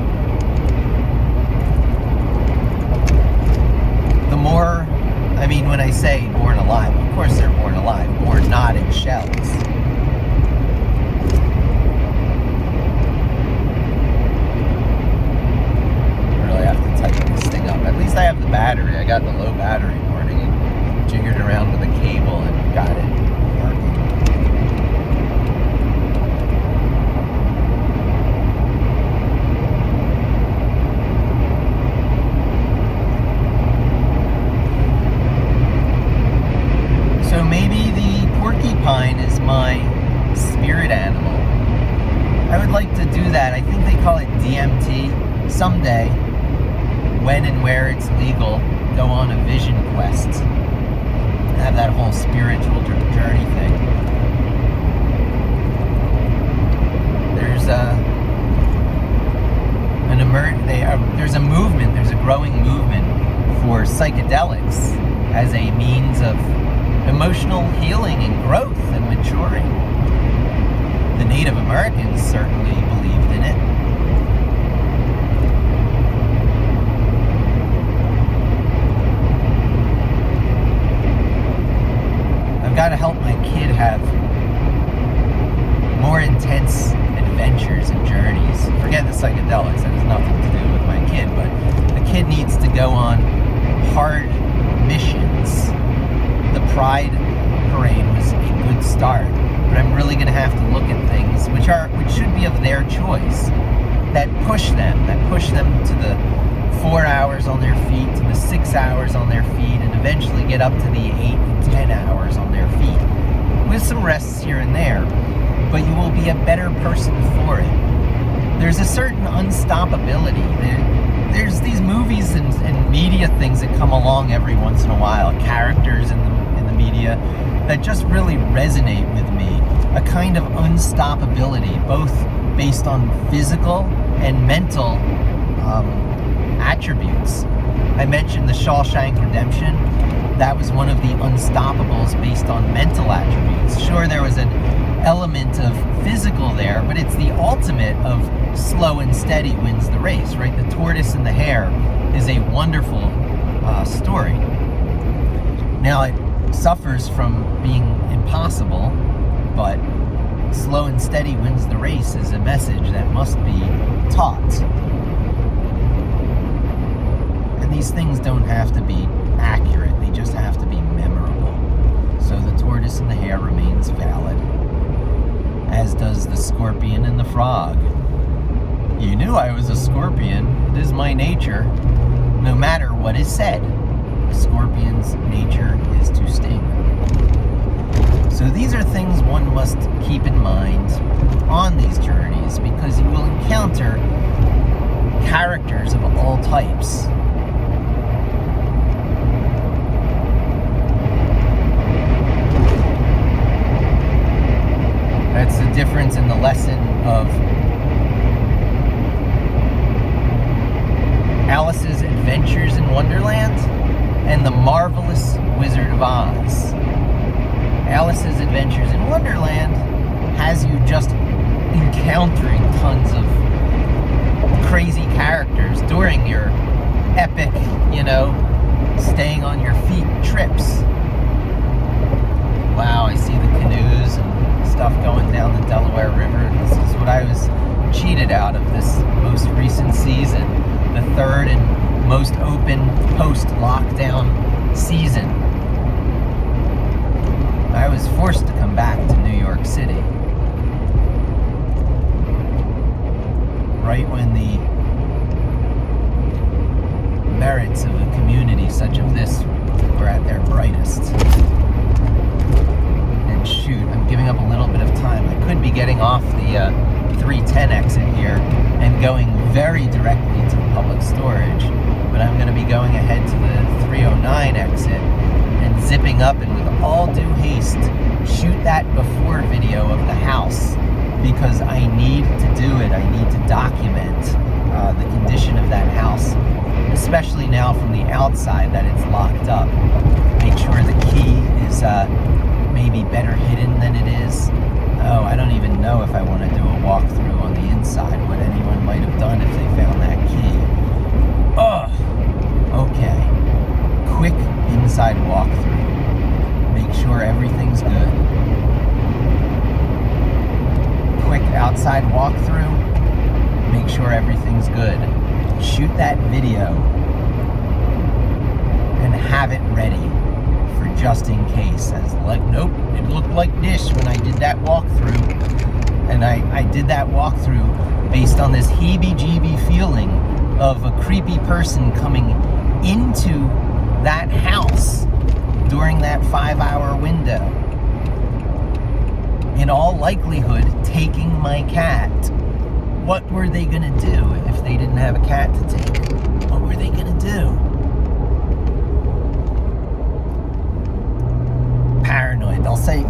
Speaker 1: The more, when I say born alive, of course they're born alive, born not in shells. I really have to tighten this thing up. At least I have the battery. I got the low battery warning. jiggered around with a cable and got it working. So maybe the porcupine is my spirit animal. I would like to do that. I think they call it DMT. Someday, when and where it's legal, go on a vision quest. Have that whole spiritual journey thing. There's a movement, there's a growing movement for psychedelics as a means of emotional healing and growth and maturing. The Native Americans certainly believed in it. I've got to help my kid have more intense adventures and journeys. Forget the psychedelics, that has nothing to do with my kid, but the kid needs to go on hard missions. The Pride Parade was a good start, but I'm really going to have to look at things which should be of their choice, that push them to the 4 hours on their feet, to the 6 hours on their feet, and eventually get up to the 8 and 10 hours on their feet, with some rests here and there, but you will be a better person for it. There's a certain unstoppability. There's these movies and media things that come along every once in a while, characters in the media that just really resonate with me. A kind of unstoppability, both based on physical and mental attributes. I mentioned the Shawshank Redemption. That was one of the unstoppables based on mental attributes. Sure, there was an element of physical there, but it's the ultimate of slow and steady wins the race, right? The tortoise and the hare is a wonderful story. Now, it suffers from being impossible, but slow and steady wins the race is a message that must be taught. And these things don't have to be accurate, they just have to be memorable. So the tortoise and the hare remains valid, as does the scorpion and the frog. You knew I was a scorpion. It is my nature, no matter what is said. A scorpion's nature is to sting. So these are things one must keep in mind on these journeys, because you will encounter characters of all types. That's the difference in the lesson of Alice's Adventures in Wonderland and the Marvelous Wizard of Oz. Alice's Adventures in Wonderland has you just encountering tons of crazy characters during your epic, staying on your feet trips. Wow, I see the canoes and stuff going down the Delaware River. This is what I was cheated out of this most recent season, the third and most open post-lockdown season. I was forced to come back to New York City right when the merits of a community such as this were at their brightest. And shoot, I'm giving up a little bit of time. I could be getting off the 310 exit here and going very directly to the public storage, but I'm going to be going ahead to the 309 exit and zipping up, and with all due haste, shoot that before video of the house, because I need to do it. I need to document the condition of that house, especially now from the outside that it's locked up. Make sure the key is maybe better hidden than it is. Oh, I don't even know if I want to do a walkthrough on the inside, what anyone might have done if they found that key. Ugh. Okay. Quick inside walkthrough. Make sure everything's good. Quick outside walkthrough. Make sure everything's good. Shoot that video and have it ready for just in case. I was like, nope, it looked like this when I did that walkthrough. And I did that walkthrough based on this heebie-jeebie feeling of a creepy person coming into that house during that 5-hour window. In all likelihood, taking my cat. What were they going to do if they didn't have a cat to take? What were they going to do? Paranoid. They'll say,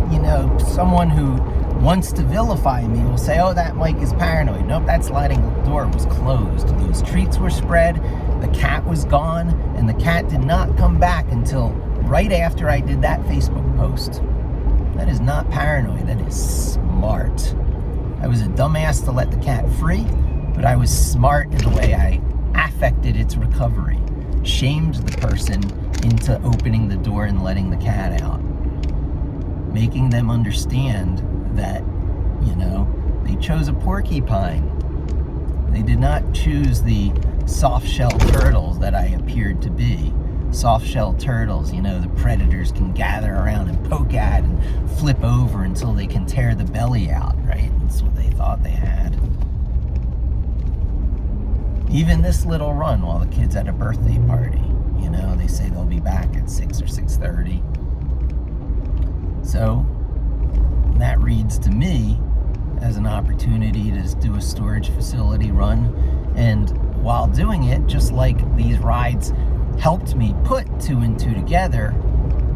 Speaker 1: someone who wants to vilify me will say, oh, that Mike is paranoid. Nope, that sliding door was closed. Those treats were spread, the cat was gone, and the cat did not come back until right after I did that Facebook post. That is not paranoid, that is smart. I was a dumbass to let the cat free, but I was smart in the way I affected its recovery. Shamed the person into opening the door and letting the cat out. Making them understand that, they chose a porcupine. They did not choose the soft-shell turtles that I appeared to be. Soft-shell turtles, the predators can gather around and poke at and flip over until they can tear the belly out, right? That's what they thought they had. Even this little run while the kid's at a birthday party, they say they'll be back at 6 or 6:30. So that reads to me as an opportunity to do a storage facility run. And while doing it, just like these rides helped me put 2 and 2 together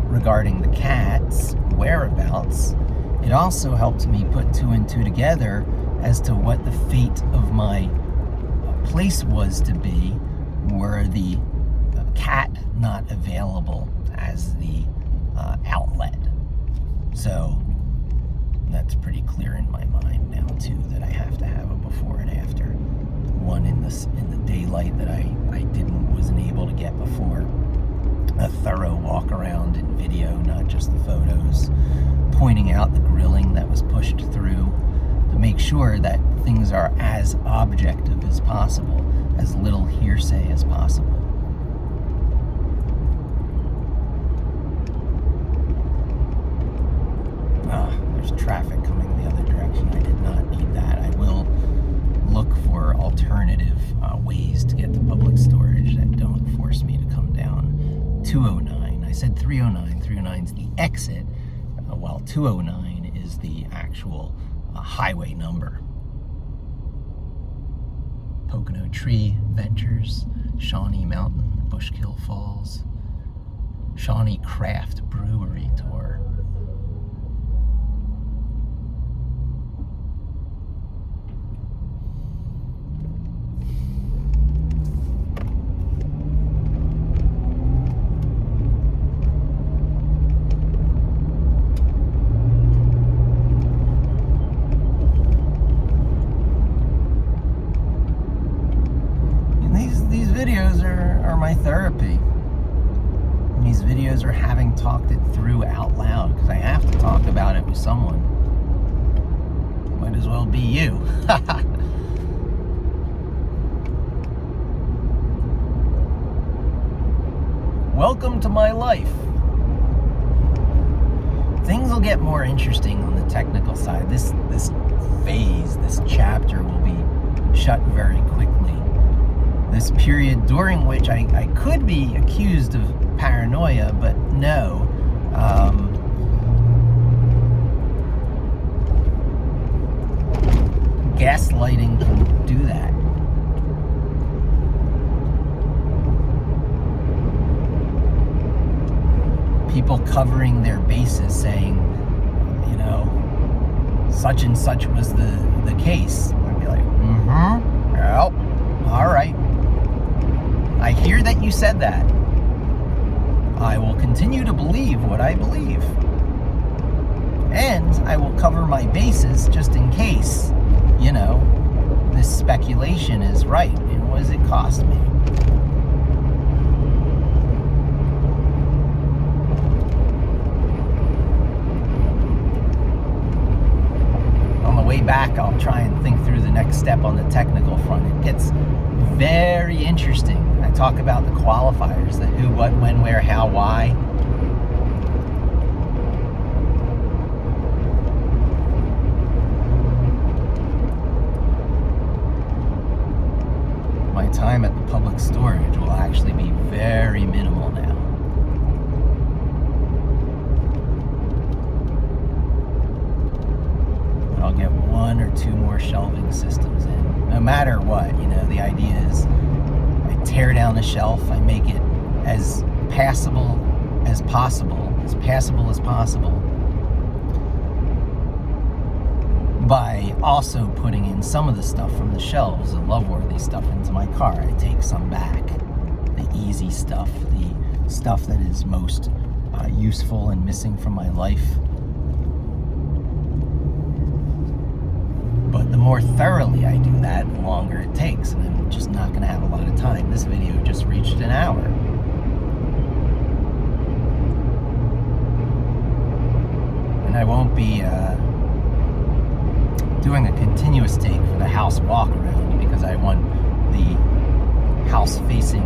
Speaker 1: regarding the cat's whereabouts, it also helped me put 2 and 2 together as to what the fate of my place was to be were the cat not available as the outlet. So that's pretty clear in my mind now too, that I have to have a before and after. One in the daylight that I wasn't able to get before. A thorough walk around in video, not just the photos, pointing out the grilling that was pushed through to make sure that things are as objective as possible, as little hearsay as possible. There's traffic coming the other direction. I did not need that. I will look for alternative ways to get to public storage that don't force me to come down 209. I said 309. 309 is the exit, while 209 is the actual highway number. Pocono Tree Ventures, Shawnee Mountain, Bushkill Falls, Shawnee Craft Brewery Tour. These videos are my therapy. And these videos are having talked it through out loud, because I have to talk about it with someone. Might as well be you. Welcome to my life. Things will get more interesting on the technical side. This phase, this chapter will be shut very quickly. This period during which I could be accused of paranoia, but no. Gaslighting can do that. People covering their bases saying, such and such was the case. I'd be like, well, all right. I hear that you said that. I will continue to believe what I believe. And I will cover my bases just in case, this speculation is right. And what does it cost me? On the way back, I'll try and think through the next step on the technical front. It gets very interesting. I talk about the qualifiers, the who, what, when, where, how, why. storage will actually be very minimal now. I'll get 1 or 2 more shelving systems in. No matter what, the idea is I tear down the shelf, I make it as passable as possible, by also putting in some of the stuff from the shelves, the love-worthy stuff, into my car. I take some back. The easy stuff, the stuff that is most useful and missing from my life. But the more thoroughly I do that, the longer it takes, and I'm just not going to have a lot of time. This video just reached an hour. And I won't be doing a continuous take for the house walk around, because I want the house facing,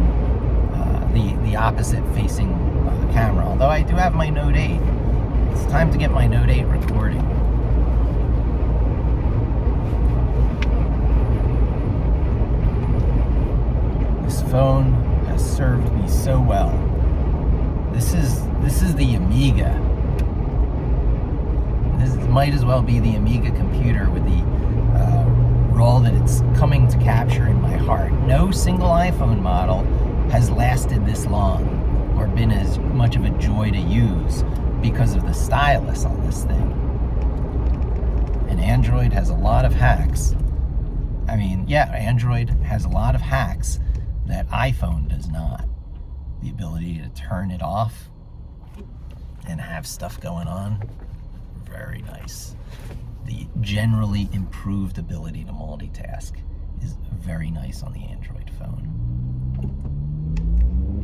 Speaker 1: the opposite facing camera. Although I do have my Note 8. It's time to get my Note 8 recording. This phone has served me so well. This is the Amiga. This might as well be the Amiga computer with the role that it's coming to capture in my heart. No single iPhone model has lasted this long or been as much of a joy to use because of the stylus on this thing. And Android has a lot of hacks. Android has a lot of hacks that iPhone does not. The ability to turn it off and have stuff going on. Very nice. The generally improved ability to multitask is very nice on the Android phone.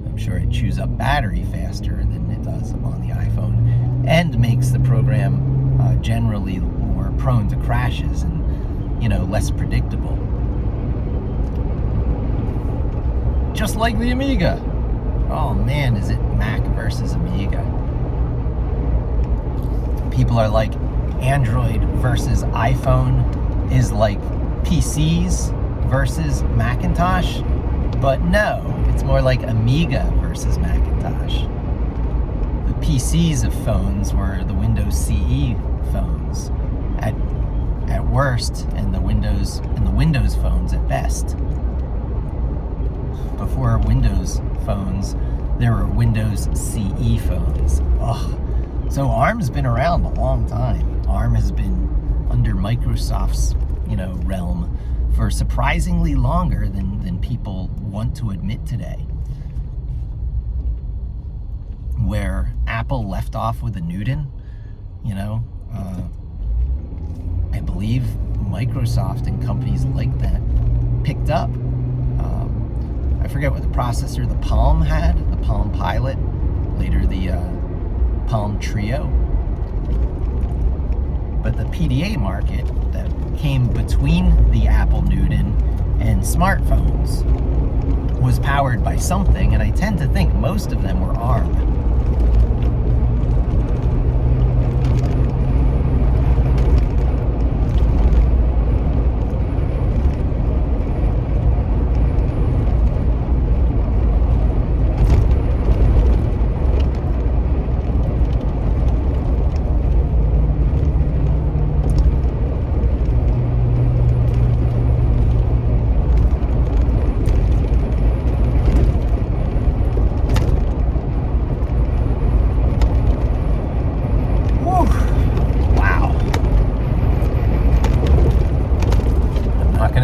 Speaker 1: I'm sure it chews up battery faster than it does on the iPhone, and makes the program generally more prone to crashes and, less predictable. Just like the Amiga. Oh man, is it Mac versus Amiga? People are like, Android versus iPhone is like PCs versus Macintosh. But no, it's more like Amiga versus Macintosh. The PCs of phones were the Windows CE phones at worst, and the Windows phones at best. Before Windows phones, there were Windows CE phones. Ugh. So ARM's been around a long time. ARM has been under Microsoft's, realm for surprisingly longer than people want to admit today. Where Apple left off with the Newton, I believe Microsoft and companies like that picked up. I forget what the processor the Palm had, the Palm Pilot, later the Palm Trio. But the PDA market that came between the Apple Newton and smartphones was powered by something, and I tend to think most of them were ARM.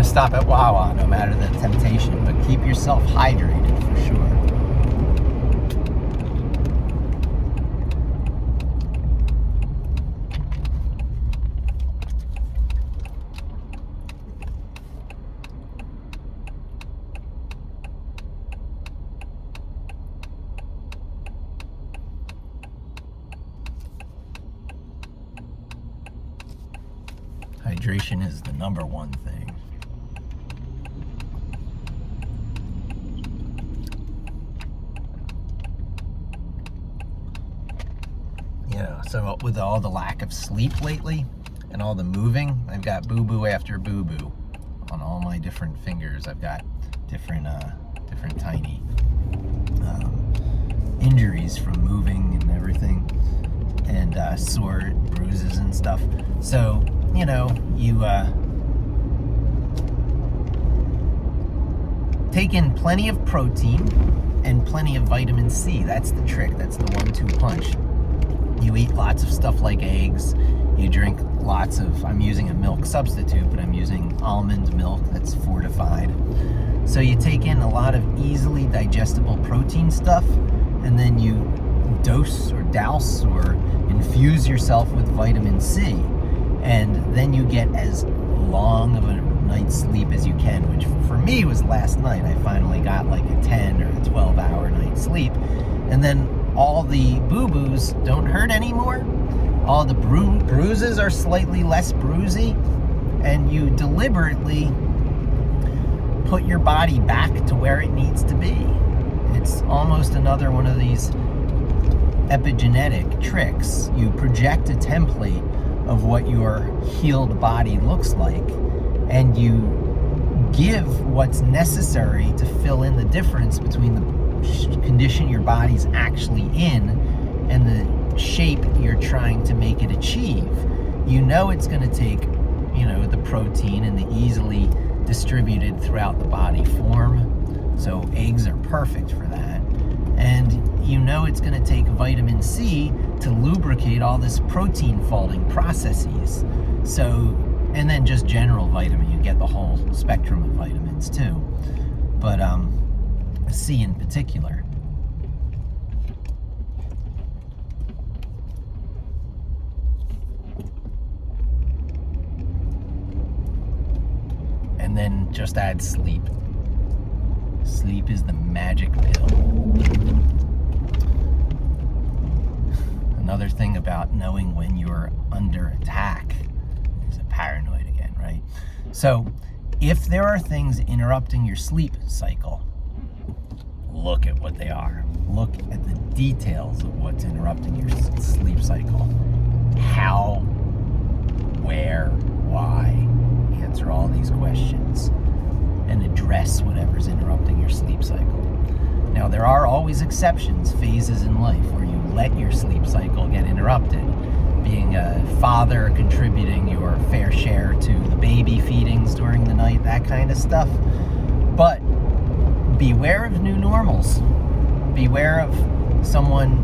Speaker 1: Stop at Wawa, no matter the temptation, but keep yourself hydrated for sure. Hydration is the number one thing. So with all the lack of sleep lately and all the moving, I've got boo-boo after boo-boo on all my different fingers. I've got different different tiny injuries from moving and everything, and sore bruises and stuff. So, you take in plenty of protein and plenty of vitamin C. That's the trick. That's the 1-2 punch. You eat lots of stuff like eggs. You drink lots of, I'm using a milk substitute, but I'm using almond milk that's fortified. So you take in a lot of easily digestible protein stuff, and then you dose or douse or infuse yourself with vitamin C. And then you get as long of a night's sleep as you can, which for me was last night. I finally got like a 10 or a 12-hour night's sleep. And then all the boo-boos don't hurt anymore. All the bruises are slightly less bruisey, and you deliberately put your body back to where it needs to be. It's almost another one of these epigenetic tricks. You project a template of what your healed body looks like, and you give what's necessary to fill in the difference between the condition your body's actually in and the shape you're trying to make it achieve. You know it's going to take, the protein and the easily distributed throughout the body form. So eggs are perfect for that. And it's going to take vitamin C to lubricate all this protein folding processes. So, and then just general vitamin, you get the whole spectrum of vitamins too. But C in particular. And then just add sleep. Sleep is the magic pill. Another thing about knowing when you're under attack is a paranoid again, right? So if there are things interrupting your sleep cycle, look at what they are. Look at the details of what's interrupting your sleep cycle. How, where, why. Answer all these questions and address whatever's interrupting your sleep cycle. Now, there are always exceptions, phases in life where you let your sleep cycle get interrupted. Being a father, contributing your fair share to the baby feedings during the night, that kind of stuff. But beware of new normals. Beware of someone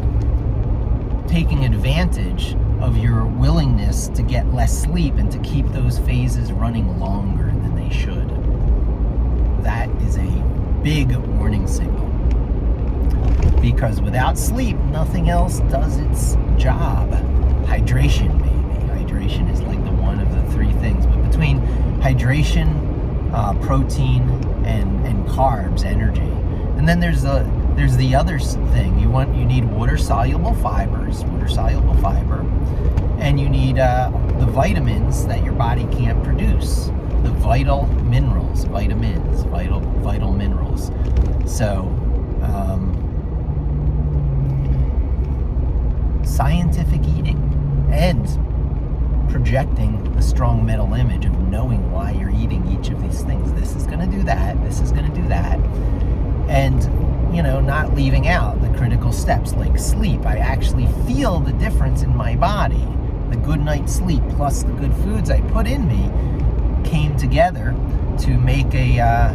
Speaker 1: taking advantage of your willingness to get less sleep and to keep those phases running longer than they should. That is a big warning signal. Because without sleep, nothing else does its job. Hydration, maybe. Hydration is like the one of the three things. But between hydration, protein, and carbs, energy. And then there's the other thing. You need water-soluble fiber, and you need the vitamins that your body can't produce. The vital minerals, vital minerals. So, scientific eating and projecting the strong mental image of knowing why you're eating each of these things. This is going to do that. This is going to do that. And, not leaving out the critical steps like sleep. I actually feel the difference in my body. The good night's sleep plus the good foods I put in me came together to make a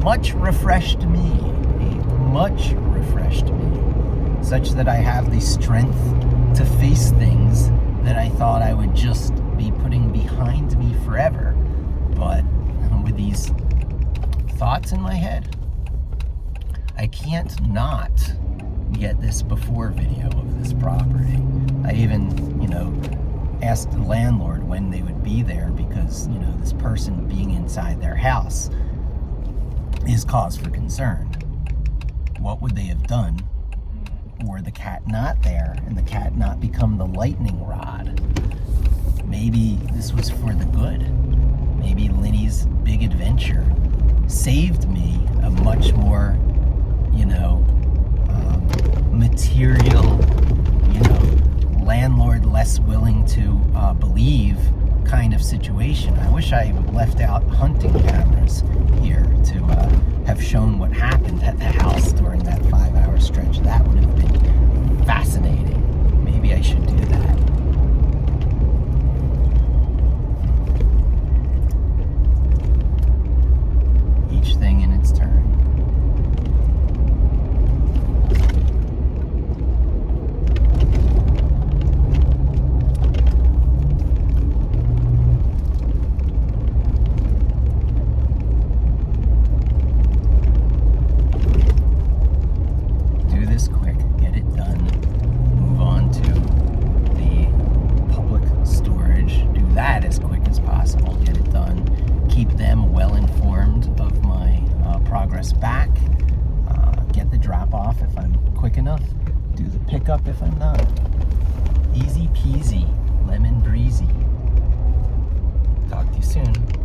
Speaker 1: much refreshed me, such that I have the strength to face things that I thought I would just be putting behind me forever. But with these thoughts in my head, I can't not get this before video of this property. I even, asked the landlord when they would be there because, this person being inside their house is cause for concern. What would they have done were the cat not there and the cat not become the lightning rod? Maybe this was for the good. Maybe Linny's big adventure saved me a much more, material, landlord less willing to believe kind of situation. I wish I left out hunting cameras here to have shown what happened at the house during that 5-hour stretch. That would have been fascinating. Maybe I should do that. Each thing in its turn. As quick as possible, get it done, keep them well informed of my progress back, get the drop off if I'm quick enough, do the pickup if I'm not. Easy peasy, lemon breezy. Talk to you soon.